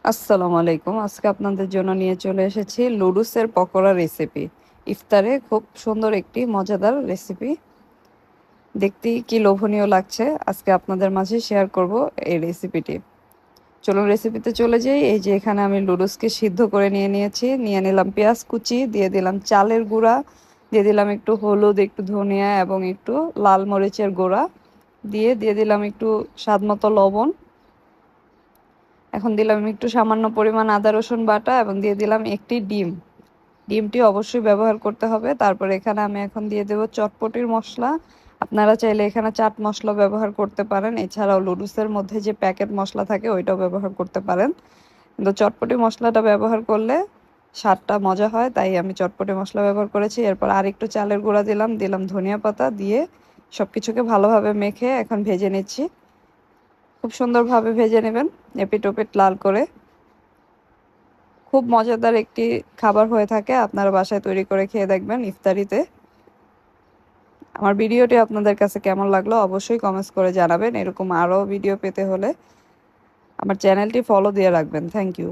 আসসালামু আলাইকুম। আজকে আপনাদের জন্য নিয়ে চলে এসেছি লুডুসের পকোড়া রেসিপি। ইফতারে খুব সুন্দর একটি মজাদার রেসিপি। দেখতেই কি লোভনীয় লাগছে। আজকে আপনাদের মাঝে শেয়ার করব এই রেসিপিটি। চলুন রেসিপিতে চলে যাই। এই যে এখানে আমি লুডুসকে সিদ্ধ করে নিয়েছি। নিয়ে নিলাম পেঁয়াজ কুচি, দিয়ে দিলাম চালের গুঁড়া, দিয়ে দিলাম একটু হলুদ, একটু ধনিয়া এবং একটু লাল মরিচের গুঁড়া, দিয়ে দিলাম একটু স্বাদমতো লবণ। এখন দিলাম একটু সামান্য পরিমাণ আদা রসুন বাটা এবং দিয়ে দিলাম একটি ডিম। ডিমটি অবশ্যই ব্যবহার করতে হবে। তারপর এখানে আমি এখন দিয়ে দেব চটপটির মশলা। আপনারা চাইলে এখানে চাট মশলা ব্যবহার করতে পারেন, এছাড়াও লুডুসের মধ্যে যে প্যাকেট মশলা থাকে ওইটাও ব্যবহার করতে পারেন, কিন্তু চটপটি মশলাটা ব্যবহার করলে স্বাদটা মজা হয়, তাই আমি চটপটি মশলা ব্যবহার করেছি। এরপর আরেকটু চালের গুঁড়া দিলাম ধনিয়া পাতা দিয়ে সবকিছুকে ভালোভাবে মেখে এখন ভেজে নিচ্ছি। খুব সুন্দরভাবে ভেজে নেবেন, এপিট ওপিট লাল করে। খুব মজাদার একটি খাবার হয়ে থাকে, আপনারা বাসায় তৈরি করে খেয়ে দেখবেন ইফতারিতে। আমার ভিডিওটি আপনাদের কাছে কেমন লাগলো অবশ্যই কমেন্টস করে জানাবেন। এরকম আরও ভিডিও পেতে হলে আমার চ্যানেলটি ফলো দিয়ে রাখবেন। Thank you.